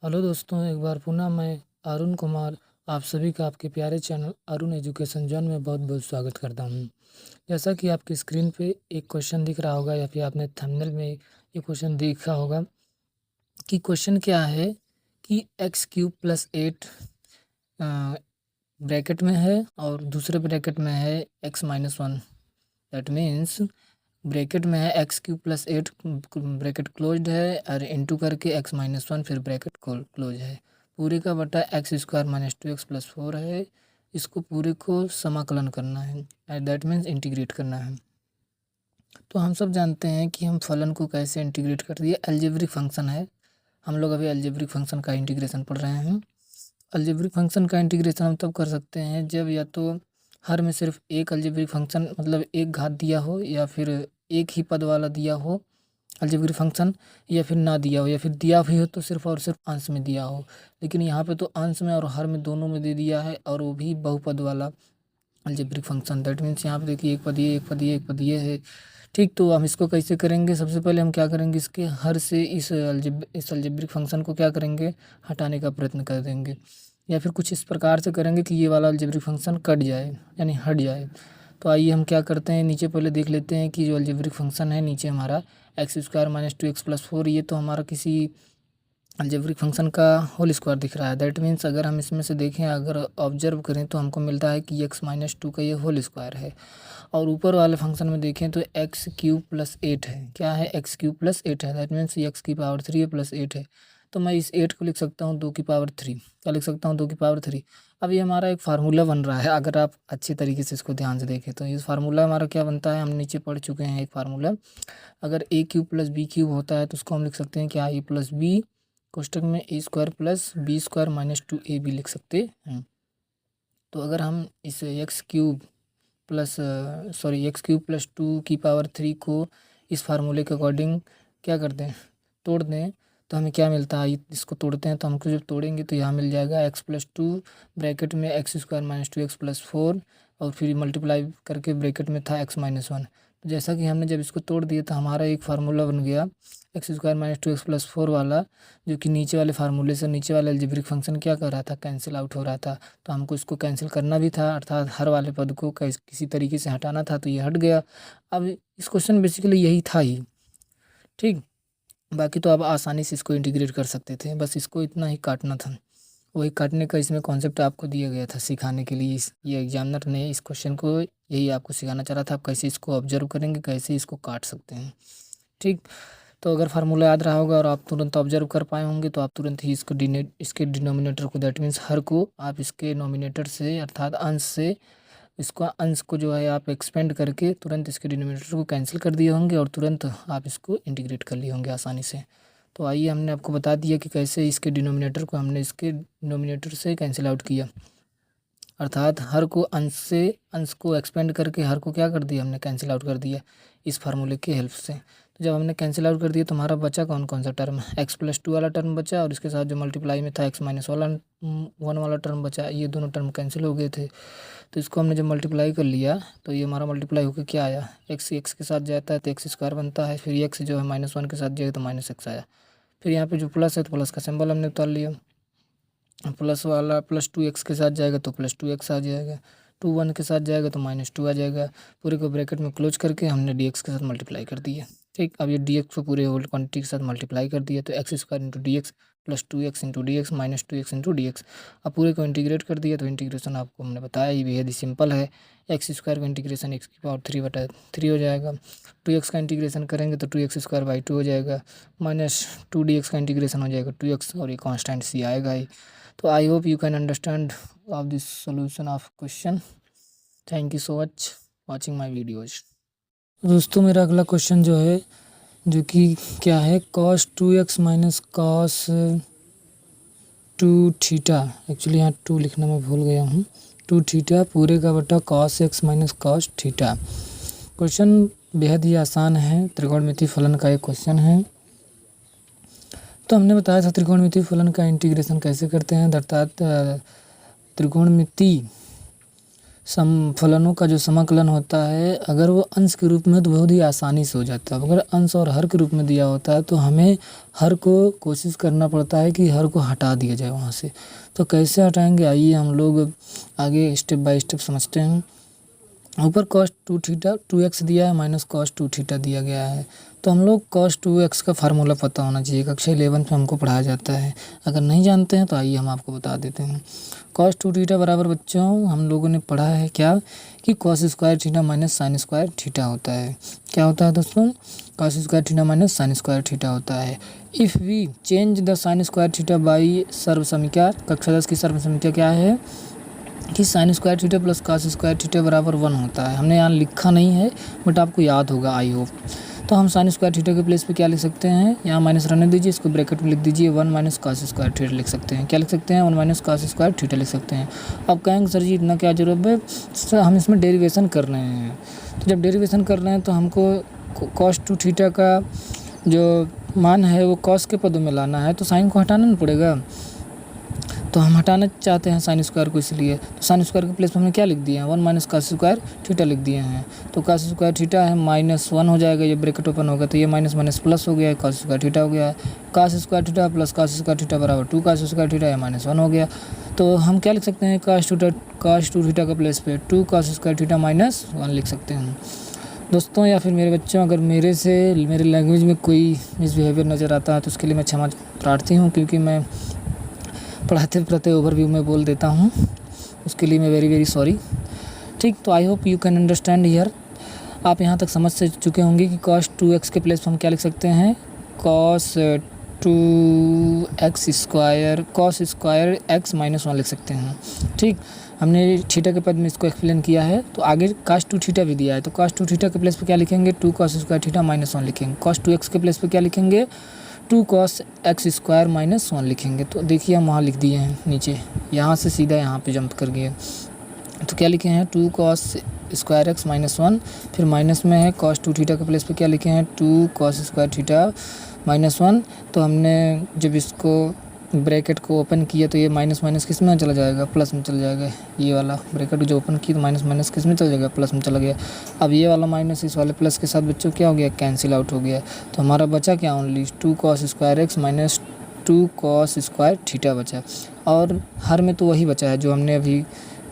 Hello दोस्तों, एक बार पुनः मैं अरुण कुमार आप सभी का आपके प्यारे चैनल अरुण एजुकेशन जोन में बहुत बहुत स्वागत करता हूं। जैसा कि आपकी स्क्रीन पे एक क्वेश्चन दिख रहा होगा या फिर आपने थंबनेल में ये क्वेश्चन देखा होगा कि क्वेश्चन क्या है कि एक्स क्यूब प्लस 8 ब्रैकेट में है और दूसरे ब्रैकेट में है x minus 1। That means bracket में है x cube plus 8 bracket closed है और इंटू करके एक्स माइनस 1 फिर ब्रैकेट क्लोज है। पूरे का बटा x square minus 2x plus 4 है। इसको पूरे को समाकलन करना है एट दैट मीन्स इंटीग्रेट करना है। तो हम सब जानते हैं कि हम फलन को कैसे इंटीग्रेट कर दिए। अलजेब्रिक फंक्शन है, हम लोग अभी अलजेब्रिक फंक्शन का इंटीग्रेशन पढ़ रहे हैं। अलजेब्रिक फंक्शन का इंटीग्रेशन हम तब कर सकते हैं जब या तो हर में सिर्फ एक अलजेब्रिक फंक्शन मतलब एक घात दिया हो या फिर एक ही पद वाला दिया हो अलजेब्रिक फंक्शन, या फिर ना दिया हो, या फिर दिया भी हो तो सिर्फ और सिर्फ अंश में दिया हो। लेकिन यहाँ पे तो अंश में और हर में दोनों में दे दिया है और वो भी बहुपद वाला अलजेब्रिक फंक्शन। दैट मीन्स यहाँ पे देखिए एक पद ये एक पद ये एक पद ये है। ठीक, तो हम इसको कैसे करेंगे? सबसे पहले हम क्या करेंगे, इसके हर से इस अलजेब्रिक फंक्शन को क्या करेंगे, हटाने का प्रयत्न कर देंगे, या फिर कुछ इस प्रकार से करेंगे कि ये वाला अलजेब्रिक फंक्शन कट जाए यानी हट जाए। तो आइए हम क्या करते हैं, नीचे पहले देख लेते हैं कि जो अलजेब्रिक फंक्शन है नीचे हमारा x square minus 2x plus 4, ये तो हमारा किसी अलजेब्रिक फंक्शन का होल स्क्वायर दिख रहा है। दैट मीन्स अगर हम इसमें से देखें, अगर ऑब्जर्व करें तो हमको मिलता है कि एक्स माइनस 2 का ये होल स्क्वायर है। और ऊपर वाले फंक्शन में देखें तो एक्स क्यूब प्लस 8 है। क्या है? एक्स क्यूब प्लस 8 है। दैट मीन्स एक्स की पावर 3 है प्लस 8 है। तो मैं इस 8 को लिख सकता हूँ 2 की पावर 3। क्या लिख सकता हूँ? 2 की पावर 3। अब ये हमारा एक फार्मूला बन रहा है, अगर आप अच्छी तरीके से इसको ध्यान से देखें तो ये फार्मूला हमारा क्या बनता है, हम नीचे पढ़ चुके हैं एक फार्मूला। अगर ए क्यूब प्लस बी क्यूब होता है तो उसको हम लिख सकते हैं क्या, ए प्लस बी कोष्टक में A square plus B square minus 2 AB लिख सकते हैं। तो अगर हम इस x cube plus x cube plus 2 की पावर 3 को इस फार्मूले के अकॉर्डिंग क्या करते हैं, तोड़ दें, तो हमें क्या मिलता है, इसको तोड़ते हैं तो हमको जब तोड़ेंगे तो यहाँ मिल जाएगा एक्स प्लस 2 ब्रैकेट में x square minus 2x plus 4 और फिर मल्टीप्लाई करके ब्रैकेट में था एक्स माइनस 1। तो जैसा कि हमने जब इसको तोड़ दिया तो हमारा एक फार्मूला बन गया x square minus 2x plus 4 वाला, जो कि नीचे वाले फार्मूले से नीचे वाला अलजेब्रिक फंक्शन क्या कर रहा था, कैंसिल आउट हो रहा था। तो हमको इसको कैंसिल करना भी था, अर्थात हर वाले पद को किसी तरीके से हटाना था, तो ये हट गया। अब इस क्वेश्चन बेसिकली यही था ही। ठीक, बाकी तो आप आसानी से इसको इंटीग्रेट कर सकते थे, बस इसको इतना ही काटना था। वही काटने का इसमें कॉन्सेप्ट आपको दिया गया था सिखाने के लिए। ये एग्जामिनर ने इस क्वेश्चन को यही आपको सिखाना चाह रहा था, आप कैसे इसको ऑब्जर्व करेंगे, कैसे इसको काट सकते हैं। ठीक, तो अगर फार्मूला याद रहा होगा और आप तुरंत ऑब्जर्व कर पाए होंगे तो आप तुरंत ही इसके डिनोमिनेटर को, दैट मीन्स हर को, आप इसके नोमिनेटर से अर्थात अंश से इसको अंश को जो है आप एक्सपेंड करके तुरंत इसके डिनोमिनेटर को कैंसिल कर दिए होंगे और तुरंत आप इसको इंटीग्रेट कर लिए होंगे आसानी से। तो आइए, हमने आपको बता दिया कि कैसे इसके डिनोमिनेटर को हमने इसके डिनोमिनेटर से कैंसिल आउट किया, अर्थात हर को अंश से अंश को एक्सपेंड करके हर को क्या कर दिया, हमने कैंसिल आउट कर दिया इस फार्मूले की हेल्प से। तो जब हमने कैंसिल आउट कर दिया तो हमारा बचा कौन कौन सा टर्म, एक्स प्लस 2 वाला टर्म बचा और इसके साथ जो मल्टीप्लाई में था एक्स माइनस 1 वाला टर्म बचा। ये दोनों टर्म कैंसिल हो गए थे, तो इसको हमने जब मल्टीप्लाई कर लिया तो ये हमारा मल्टीप्लाई होकर क्या आया, एक्स एक्स के साथ जाता है तो एक्स स्क्वायर बनता है, फिर एक्स जो है माइनस 1 के साथ जाएगा तो माइनस एक्स आया। फिर यहाँ पे जो प्लस है तो प्लस का सिंबल हमने उतार लिया, प्लस वाला प्लस 2x के साथ जाएगा तो प्लस 2x आ जाएगा, 1 के साथ जाएगा तो माइनस 2 आ जाएगा। पूरे को ब्रैकेट में क्लोज करके हमने dx के साथ मल्टीप्लाई कर दिया। ठीक, अब ये dx को पूरे होल क्वांटिटी के साथ मल्टीप्लाई कर दिया तो x square into d x plus 2x into d x minus 2x into d x. अब पूरे को इंटीग्रेट कर दिया तो इंटीग्रेशन आपको हमने बताया ही बेहद ही सिंपल है। एक्स स्क्वायर का इंटीग्रेशन एक्स की पावर 3/3 हो जाएगा, 2x का इंटीग्रेशन करेंगे तो 2x स्क्वायर बाई 2 हो जाएगा, माइनस 2dx का इंटीग्रेशन हो जाएगा 2x और ये कॉन्स्टेंट सी आएगा ही। तो आई hope you can understand of this solution of question. Thank you so much watching my videos. दोस्तों, मेरा अगला क्वेश्चन जो है, जो कि क्या है, cos 2x minus cos 2 theta, actually यहाँ 2 लिखना मैं भूल गया हूँ, 2 थीटा पूरे का बटा cos x minus cos theta. Question बेहद ही आसान है, त्रिकोणमितीय फलन का एक क्वेश्चन है। तो हमने बताया था त्रिकोणमितीय फलन का इंटीग्रेशन कैसे करते हैं, अर्थात त्रिकोणमितीय फलनों का जो समाकलन होता है अगर वो अंश के रूप में तो बहुत ही आसानी से हो जाता है। अगर अंश और हर के रूप में दिया होता है तो हमें हर को कोशिश करना पड़ता है कि हर को हटा दिया जाए वहाँ से। तो कैसे हटाएंगे, आइए हम लोग आगे स्टेप बाय स्टेप समझते हैं। ऊपर cos 2 थीटा 2x दिया है, माइनस cos 2 थीटा दिया गया है। तो हम लोग cos 2x का फार्मूला पता होना चाहिए, कक्षा 11 में हमको पढ़ाया जाता है। अगर नहीं जानते हैं तो आइए हम आपको बता देते हैं। cos 2 थीटा बराबर बच्चों हम लोगों ने पढ़ा है क्या कि cos square theta minus sine square theta होता है। क्या होता है दोस्तों, cos square theta minus sine square theta होता है। If we change the sine square theta by सर्वसमीकरण, कक्षा 10 की सर्वसमीकरण क्या है कि sine square theta plus cos square theta बराबर 1 होता है। हमने यहाँ लिखा नहीं है बट आपको याद होगा आई होप। तो हम साइन स्क्वायर थीटा के प्लेस पे क्या लिख सकते हैं, यहाँ माइनस रहने दीजिए, इसको ब्रैकेट में लिख दीजिए 1 माइनस कॉस स्क्वायर थीटा लिख सकते हैं। क्या लिख सकते हैं, 1 माइनस कॉस स्क्वायर थीटा लिख सकते हैं। अब कहेंगे सर जी इतना क्या जरूरत है, सर हम इसमें डेरिवेशन कर रहे हैं। तो जब डेरिवेशन कर रहे हैं तो हमको कॉस 2 थीटा का जो मान है वो कॉस के पदों में लाना है, तो साइन को हटाना नहीं पड़ेगा। तो हम हटाना चाहते हैं साइन स्क्वायर को, इसलिए तो साइन स्क्वायर के प्लेस में हमने क्या लिख दिए हैं, 1 माइनस कॉस स्क्वायर थीटा लिख दिए हैं। तो कॉस स्क्वायर थीटा है -1 हो जाएगा, ये ब्रैकेट ओपन होगा तो ये माइनस माइनस प्लस हो गया, कॉस स्क्वायर थीटा हो गया। Cos square theta plus cos square theta बराबर 2 कॉस स्क्वायर थीटा या -1 हो गया। तो हम क्या लिख सकते हैं, कॉस 2 थीटा के प्लेस पे 2 कॉस स्क्वायर थीटा -1 लिख सकते हैं दोस्तों। या फिर मेरे बच्चों अगर मेरे लैंग्वेज में कोई मिसबिहेवियर नज़र आता है तो उसके लिए मैं क्षमा प्रार्थी हूँ, क्योंकि मैं पढ़ाते ओवरव्यू में बोल देता हूँ, उसके लिए मैं वेरी वेरी सॉरी। ठीक, तो आई hope you can understand here. आप यहाँ तक समझ से चुके होंगे कि cos 2x के प्लेस पर हम क्या लिख सकते हैं, cos 2x square cos square x -1 लिख सकते हैं। ठीक, हमने थीटा के पद में इसको एक्सप्लेन किया है। तो आगे cos 2 थीटा भी दिया है, तो cos 2 थीटा के प्लेस पे क्या लिखेंगे, 2 cos स्क्वायर थीटा -1 लिखेंगे। cos 2x के प्लेस पे क्या लिखेंगे, 2 cos x स्क्वायर -1 लिखेंगे। तो देखिए हम वहाँ लिख दिए हैं नीचे, यहाँ से सीधा यहाँ पे जंप कर गए। तो क्या लिखे हैं, 2 cos स्क्वायर x -1, फिर माइनस में है cos 2 थीटा के प्लेस पे क्या लिखे हैं, 2 cos स्क्वायर थीटा -1। तो हमने जब इसको ब्रैकेट को ओपन किया तो ये माइनस माइनस किस में चला जाएगा, प्लस में चला जाएगा। ये वाला ब्रैकेट जो ओपन किया तो माइनस माइनस किस में चला जाएगा, प्लस में चला गया। अब ये वाला माइनस इस वाले प्लस के साथ बच्चों क्या हो गया, कैंसिल आउट हो गया। तो हमारा बचा क्या, only 2 cos square x minus 2 cos square theta बचा। और हर में तो वही बचा है जो हमने अभी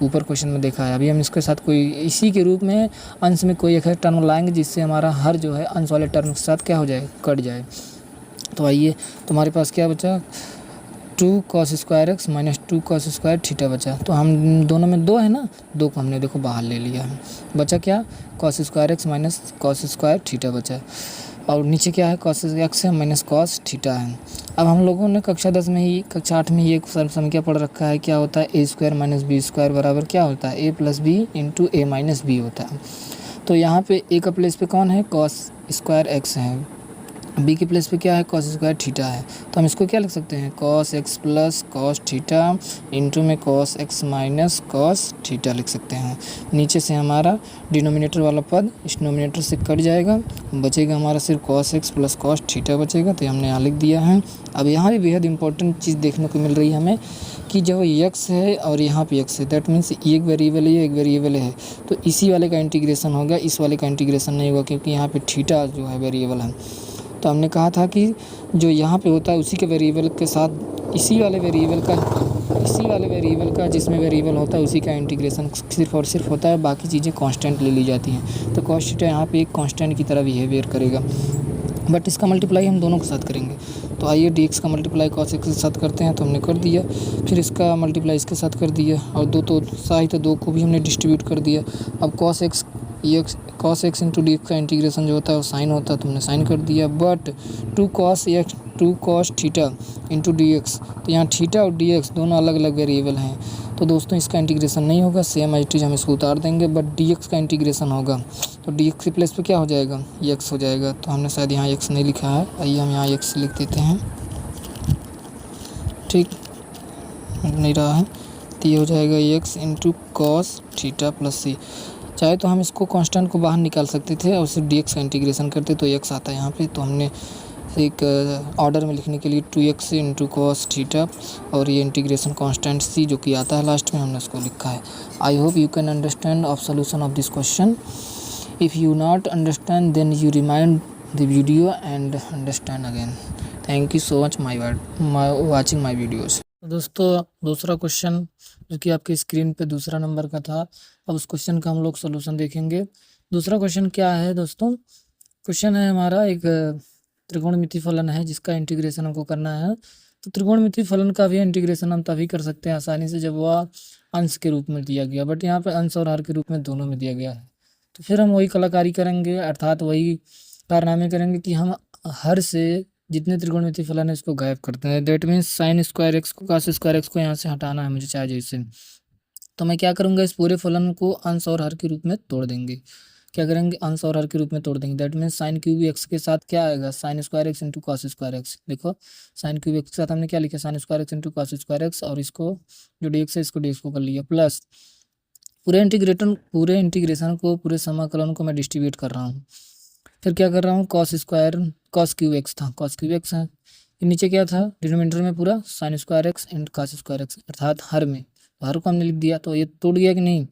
ऊपर क्वेश्चन में देखा है। अभी हम इसके साथ कोई इसी के रूप में अंश में कोई एक टर्म लाएंगे जिससे हमारा हर जो है अंश वाले टर्म के साथ क्या हो जाए, कट जाए। तो आइए तुम्हारे पास क्या बचा, 2 cos square x minus 2 cos square theta बचा। तो हम दोनों में 2 है ना, 2 को हमने देखो बाहर ले लिया है। बचा क्या, cos square x minus cos square theta बचा। और नीचे क्या है, cos x है माइनस cos थीटा है। अब हम लोगों ने कक्षा 10 में ही कक्षा 8 में ये सर्वसमीकरण पढ़ रखा है, क्या होता है, a square minus B square बराबर क्या होता है, a plus B into a minus B होता है। तो यहाँ पे a का प्लेस पे कौन है, cos स्क्वायर x है, बी के प्लेस पे क्या है, cos स्क्वायर थीटा है। तो हम इसको क्या लिख सकते हैं, cos x plus cos theta into में cos x minus cos theta लिख सकते हैं। नीचे से हमारा डिनोमिनेटर वाला पद इस डिनोमिनेटर से कट जाएगा, बचेगा हमारा सिर्फ cos x plus cos theta बचेगा। तो हमने यहाँ लिख दिया है। अब यहाँ भी बेहद इंपॉर्टेंट चीज़ देखने को मिल रही है हमें कि जब x है और यहाँ पे x है, दैट मीन्स एक वेरिएबल है, एक वेरिएबल है, तो इसी वाले का इंटीग्रेशन होगा, इस वाले का इंटीग्रेशन नहीं होगा, क्योंकि यहाँ पे थीटा जो है वेरिएबल है। तो हमने कहा था कि जो यहाँ पे होता है उसी के वेरिएबल के साथ इसी वाले वेरिएबल का जिसमें वेरिएबल होता है उसी का इंटीग्रेशन सिर्फ और सिर्फ होता है, बाकी चीज़ें कांस्टेंट ले ली जाती हैं। तो cos थीटा यहाँ पे एक कांस्टेंट की तरह बिहेवियर करेगा, बट इसका मल्टीप्लाई हम दोनों के साथ करेंगे। तो आइए dx का मल्टीप्लाई cos x के साथ करते हैं, तो हमने कर दिया, फिर इसका मल्टीप्लाई इसके साथ कर दिया, और दो तो साइड 2 को भी हमने डिस्ट्रीब्यूट कर दिया। अब cos x इंटू डी का इंटीग्रेशन जो होता है वो साइन होता है, तो हमने साइन कर दिया। But 2 cos theta into d x, तो यहाँ थीटा और डी एक्स दोनों अलग अलग वेरिएबल हैं, तो दोस्तों इसका इंटीग्रेशन नहीं होगा, सेम एज इट इज हम इसको उतार देंगे, बट डी एक्स का इंटीग्रेशन होगा। तो डी एक्स के प्लेस पे क्या हो जाएगा, एक्स हो जाएगा। तो हमने शायद यहाँ एक्स नहीं लिखा है, आइए हम यहाँ एक्स लिख देते हैं। ठीक, नहीं रहा है, तो ये हो जाएगा x into cos theta plus C. चाहे तो हम इसको कांस्टेंट को बाहर निकाल सकते थे और सिर्फ डी एक्स का इंटीग्रेशन करते तो एक्स आता है यहाँ पे। तो हमने एक ऑर्डर में लिखने के लिए 2x इंटू कॉस थीटा और ये इंटीग्रेशन कांस्टेंट c जो कि आता है लास्ट में, हमने उसको लिखा है। I hope you can understand of solution of this question. If you not understand then you remind the video and understand again. Thank you so much my watching my videos. दोस्तों दूसरा question जो कि आपकी screen पे दूसरा number का था, अब उस क्वेश्चन का हम लोग सोल्यूशन देखेंगे। दूसरा क्वेश्चन क्या है दोस्तों? क्वेश्चन है हमारा एक त्रिकोणमिति फलन है जिसका इंटीग्रेशन हमको करना है। तो त्रिकोणमिति फलन का भी इंटीग्रेशन हम तभी कर सकते हैं आसानी से जब वह अंश के रूप में दिया गया, बट यहाँ पे अंश और हर के रूप में दोनों में दिया गया है। तो फिर हम वही कलाकारी करेंगे, अर्थात वही कारनामे करेंगे कि हम हर से जितने त्रिकोणमिति फलन है इसको गायब करते हैं। That means sine square x को कॉस स्क्वायर एक्स को यहाँ से हटाना है मुझे चाहे जैसे। तो मैं क्या करूँगा, इस पूरे फलन को अंश और हर के रूप में तोड़ देंगे। क्या करेंगे, अंश और हर के रूप में तोड़ देंगे। That means sine cube x के साथ क्या आएगा, sine square x into cos square x. देखो साइन क्यूब एक्स के साथ हमने क्या लिखा, sine square x into cos square x, और इसको जो डी एक्स है इसको डी एक्स को कर लिया, प्लस पूरे इंटीग्रेशन को पूरे समाकलन को मैं डिस्ट्रीब्यूट कर रहा हूँ। फिर क्या कर रहा हूँ, cos square cos cube x था, कॉस क्यूब एक्स है। फिर नीचे क्या था, डिनोमिनेटर में पूरा sine square x and cos square x, अर्थात हर में, हर को हमने लिख दिया। तो ये टूट गया कि नहीं?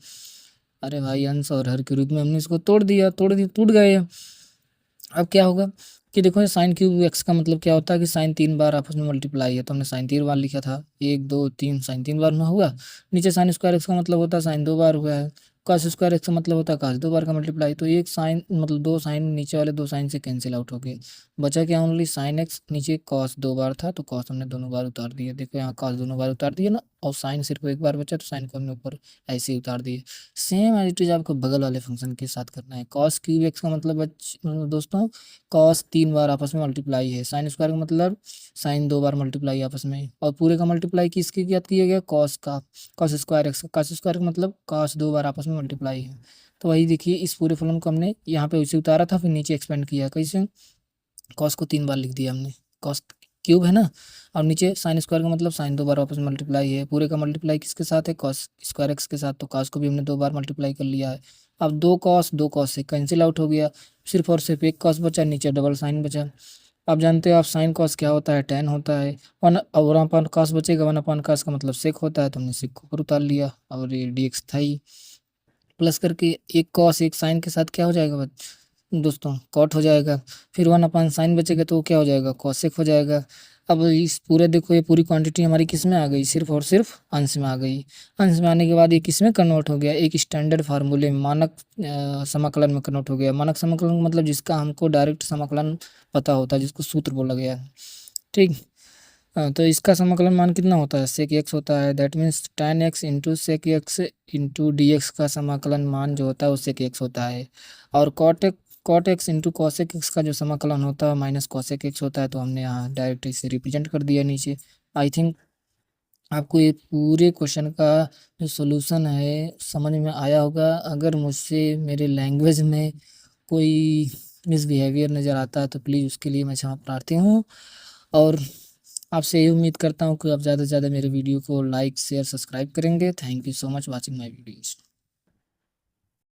अरे भाई अंश और हर के रूप में हमने इसको तोड़ दिया, टूट गए। अब क्या होगा कि देखो साइन क्यूब एक्स का मतलब क्या होता है कि साइन 3 बार आपस में मल्टीप्लाई है, तो हमने साइन 3 बार लिखा था, 1 2 3 साइन 3 बार में हुआ। नीचे साइन स्क्वायर एक्स का मतलब होता है साइन 2 बार हुआ है। कॉस स्क्वायर एक्स का मतलब होता है कॉस 2 बार का मल्टीप्लाई। तो एक साइन मतलब 2 साइन नीचे वाले 2 साइन से कैंसिल आउट हो गए, बचा क्या, ओनली साइन एक्स। नीचे कॉस 2 बार था तो कॉस हमने दोनों बार उतार दिया, देखो यहाँ कॉस दोनों बार उतार दिया ना, और साइन सिर्फ एक बार बचा तो साइन को हमने ऊपर ऐसे ही उतार दिए। सेम एज इट इज आपको बगल वाले फंक्शन के साथ करना है। कॉस क्यूब एक्स का मतलब दोस्तों कॉस 3 बार आपस में मल्टीप्लाई है, साइन स्क्वायर का मतलब साइन 2 बार मल्टीप्लाई आपस में, और पूरे का मल्टीप्लाई किसके याद किया गया, कॉस का, कॉस स्क्वायर एक्स का। कॉस स्क्वायर का मतलब कॉस 2 बार आपस में मल्टीप्लाई है। तो वही देखिए इस पूरे फलन को हमने यहाँ पे उसे उतारा था, फिर नीचे एक्सपेंड किया कैसे, कॉस को 3 बार लिख दिया हमने, कॉस क्यूब है ना, और नीचे साइन स्क्वायर का मतलब साइन 2 बार आपस में मल्टीप्लाई है। पूरे का मल्टीप्लाई किसके साथ है, कॉस स्क्वायर एक्स के साथ, तो कॉस को भी हमने 2 बार मल्टीप्लाई कर लिया है। अब 2 कॉस से कैंसिल आउट हो गया, सिर्फ और सिर्फ एक कॉस बचा, नीचे डबल साइन बचा। आप जानते हो आप साइन कॉस क्या होता है, टेन होता है। वन और अपन कॉस बचेगा, 1/cos का मतलब सेक होता है, तो हमने सेक को ऊपर उतार लिया, और ये डी एक्स था ही। प्लस करके एक कॉस एक साइन के साथ क्या हो जाएगा दोस्तों, कॉट हो जाएगा। फिर 1/sin बचेगा तो क्या हो जाएगा, कॉसेक हो जाएगा। अब इस पूरे देखो ये पूरी क्वांटिटी हमारी किस में आ गई, सिर्फ और सिर्फ अंश में आ गई। अंश में आने के बाद ये किस में कन्वर्ट हो गया, एक स्टैंडर्ड फार्मूले में, मानक समाकलन में कन्वर्ट हो गया। मानक समाकलन मतलब जिसका हमको डायरेक्ट समाकलन पता होता है, जिसको सूत्र बोला गया है, ठीक। तो इसका समाकलन मान कितना होता है, सेक एक्स होता है। That means tan x into sec x into d x का समाकलन मान जो होता है वो सेक एक्स होता है। और cot x into cosec x का जो समाकलन होता है माइनस कॉसेक एक्स होता है। तो हमने यहाँ डायरेक्ट इसे रिप्रेजेंट कर दिया नीचे। आई थिंक आपको ये पूरे क्वेश्चन का जो सोल्यूशन है समझ में आया होगा। अगर मुझसे मेरे लैंग्वेज में कोई मिसबिहेवियर नज़र आता है तो प्लीज़ उसके लिए मैं क्षमा प्रार्थी हूँ, और आपसे यही उम्मीद करता हूँ कि आप ज़्यादा से ज़्यादा मेरे वीडियो को लाइक शेयर सब्सक्राइब करेंगे। Thank you so much watching my videos.